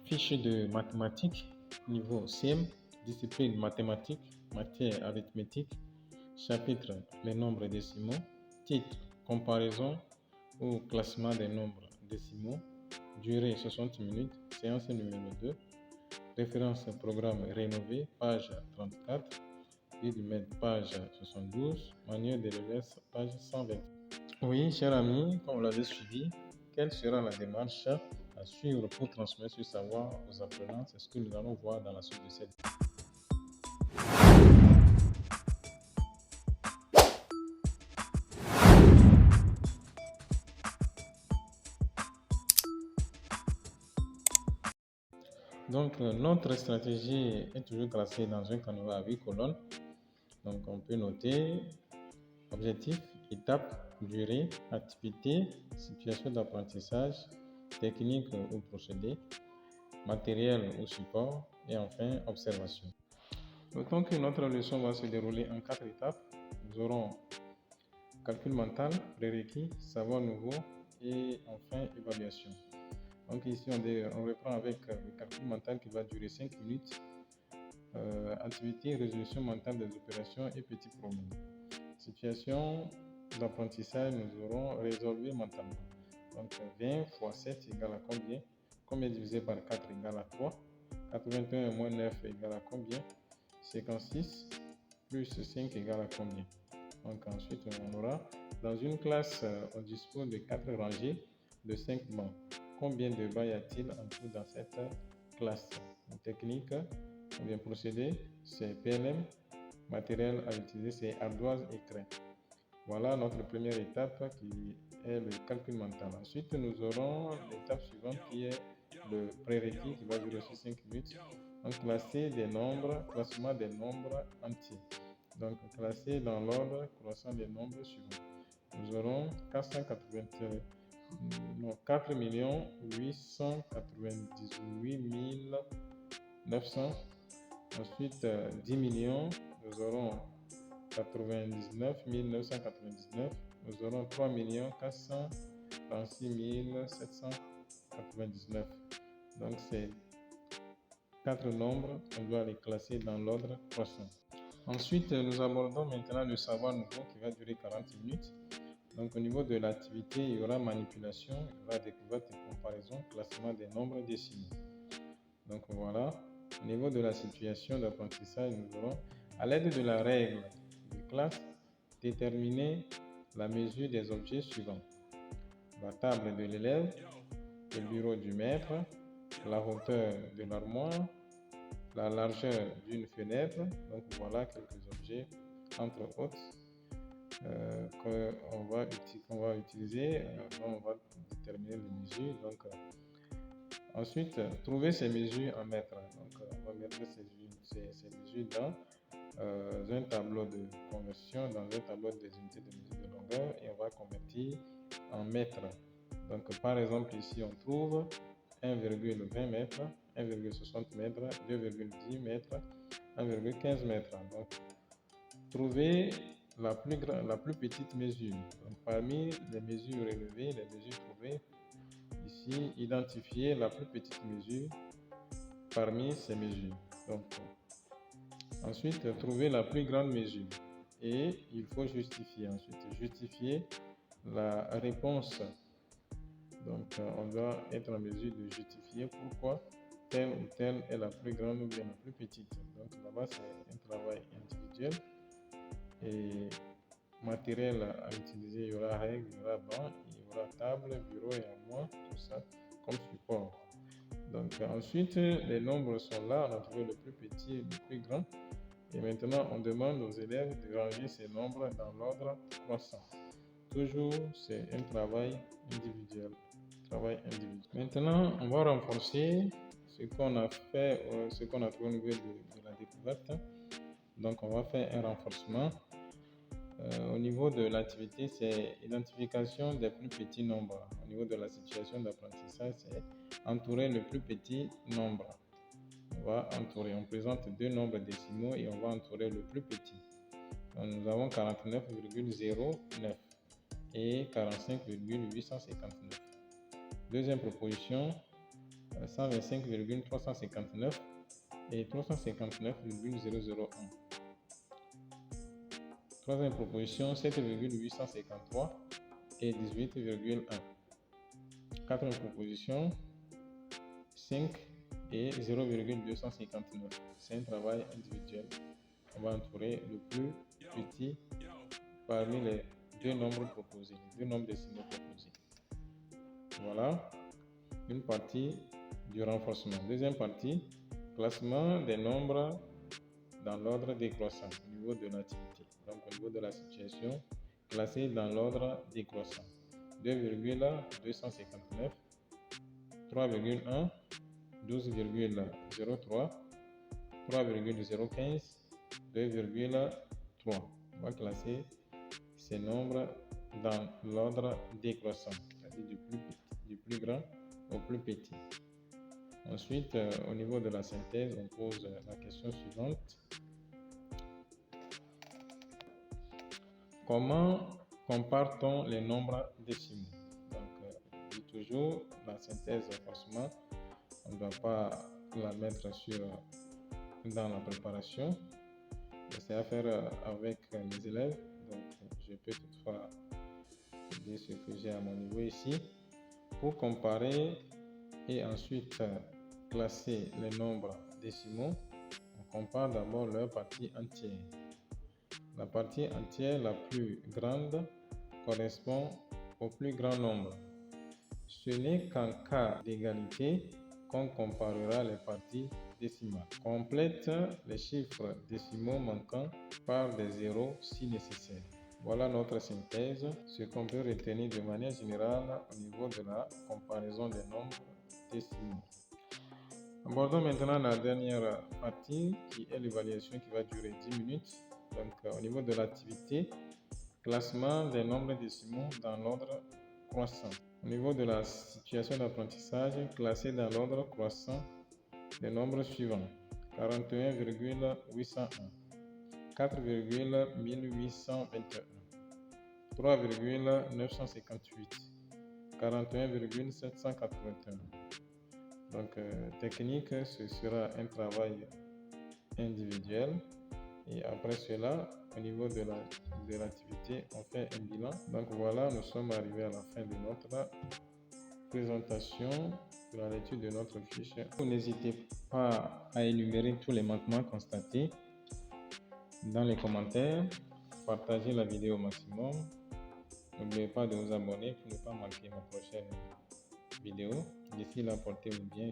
Fiche de mathématiques, niveau CM, discipline mathématiques, matière arithmétique, chapitre les nombres décimaux, titre comparaison ou classement des nombres décimaux, durée 60 minutes, séance numéro 2, référence programme rénové, page 34, page 72, manuel de l'élève, page 120. Oui, cher ami, comme vous l'avez suivi, quelle sera la démarche à suivre pour transmettre ce savoir aux apprenants? C'est ce que nous allons voir dans la suite de cette vidéo. Donc, notre stratégie est toujours tracée dans un canevas à 8 colonnes. Donc, on peut noter objectif, étape, durée, activité, situation d'apprentissage, technique ou procédé, matériel ou support et enfin observation. Notons que notre leçon va se dérouler en 4 étapes. Nous aurons calcul mental, prérequis, savoir nouveau et enfin évaluation. Donc ici on reprend avec le calcul mental qui va durer 5 minutes, activité, résolution mentale des opérations et petit problème. Situation d'apprentissage, nous aurons résolver mentalement. Donc 20 fois 7 égale à combien? Combien divisé par 4 égale à 3? 81 moins 9 égale à combien? 56 plus 5 égale à combien? Donc ensuite on aura dans une classe, on dispose de 4 rangées de 5 bancs. Combien de bancs y a-t-il en tout dans cette classe? En technique, ou bien procédé, c'est PLM. Matériel à utiliser, c'est ardoise et craie. Voilà notre première étape qui est le calcul mental. Ensuite, nous aurons l'étape suivante qui est le prérequis qui va durer aussi 5 minutes. Donc, classer des nombres, classement des nombres entiers. Donc, classer dans l'ordre croissant des nombres suivants. Nous aurons 4 898 900. Ensuite, 10 millions, nous aurons 99 999. Nous aurons 3 436 799. Donc, c'est 4 nombres, on doit les classer dans l'ordre croissant. Ensuite, nous abordons maintenant le savoir nouveau qui va durer 40 minutes. Donc, au niveau de l'activité, il y aura manipulation, il y aura découverte et comparaison, classement des nombres décimaux. Donc, voilà. Au niveau de la situation d'apprentissage, nous aurons, à l'aide de la règle de classe, déterminer la mesure des objets suivants. La table de l'élève, le bureau du maître, la hauteur de l'armoire, la largeur d'une fenêtre. Donc voilà quelques objets entre autres qu'on va utiliser, on va déterminer les mesures. Donc ensuite, trouver ces mesures en mètres. Donc on va mettre ces mesures dans un tableau de conversion, dans un tableau des unités de mesure de longueur, et on va convertir en mètres. Donc par exemple ici on trouve 1,20 mètres, 1,60 mètres, 2,10 mètres, 1,15 mètres. Donc trouver la plus petite mesure. Donc, parmi les mesures relevées, les mesures trouvées, ici identifier la plus petite mesure parmi ces mesures. Donc ensuite, trouver la plus grande mesure et il faut justifier. Ensuite, justifier la réponse. Donc, on doit être en mesure de justifier pourquoi telle ou telle est la plus grande ou bien la plus petite. Donc, là-bas, c'est un travail individuel. Et matériel à utiliser, il y aura règle, il y aura banc, il y aura table, bureau et armoire, tout ça comme support. Donc, ensuite, les nombres sont là. On a trouvé le plus petit et le plus grand. Et maintenant, on demande aux élèves de ranger ces nombres dans l'ordre croissant. Toujours, c'est un travail individuel. Maintenant, on va renforcer ce qu'on a fait, ce qu'on a trouvé au niveau de la découverte. Donc, on va faire un renforcement. Au niveau de l'activité, c'est identification des plus petits nombres. Au niveau de la situation d'apprentissage, c'est entourer le plus petit nombre. On présente deux nombres décimaux et on va entourer le plus petit. Donc, nous avons 49,09 et 45,859. Deuxième proposition, 125,359 et 359,001. Troisième proposition, 7,853 et 18,1. Quatrième proposition, 5 et 0,259. C'est un travail individuel. On va entourer le plus petit parmi les deux nombres proposés, les deux nombres décimaux proposés. Voilà une partie du renforcement. Deuxième partie, classement des nombres dans l'ordre décroissant au niveau de l'activité. Donc au niveau de la situation, classé dans l'ordre décroissant. 2,259, 3,1, 12,03, 3,015, 2,3. On va classer ces nombres dans l'ordre décroissant, c'est-à-dire du plus grand au plus petit. Ensuite, au niveau de la synthèse, on pose la question suivante. Comment compare-t-on les nombres décimaux? Donc, je dis toujours, la synthèse, forcément, on ne doit pas la mettre dans la préparation. C'est à faire avec les élèves. Donc, je peux toutefois dire ce que j'ai à mon niveau ici. Pour comparer et ensuite classer les nombres décimaux, on compare d'abord leur partie entière. La partie entière la plus grande correspond au plus grand nombre. Ce n'est qu'en cas d'égalité qu'on comparera les parties décimales. Complète les chiffres décimaux manquants par des zéros si nécessaire. Voilà notre synthèse, ce qu'on peut retenir de manière générale au niveau de la comparaison des nombres décimaux. Abordons maintenant la dernière partie qui est l'évaluation qui va durer 10 minutes. Donc au niveau de l'activité, classement des nombres décimaux dans l'ordre croissant. Au niveau de la situation d'apprentissage, classer dans l'ordre croissant les nombres suivants: 41,801, 4,1821, 3,958, 41,781. Donc, technique, ce sera un travail individuel. Et après cela, au niveau de l'activité, on fait un bilan. Donc voilà, nous sommes arrivés à la fin de notre présentation, de la lecture de notre fiche. N'hésitez pas à énumérer tous les manquements constatés dans les commentaires. Partagez la vidéo au maximum. N'oubliez pas de vous abonner pour ne pas manquer ma prochaine vidéo. D'ici là, portez-vous bien.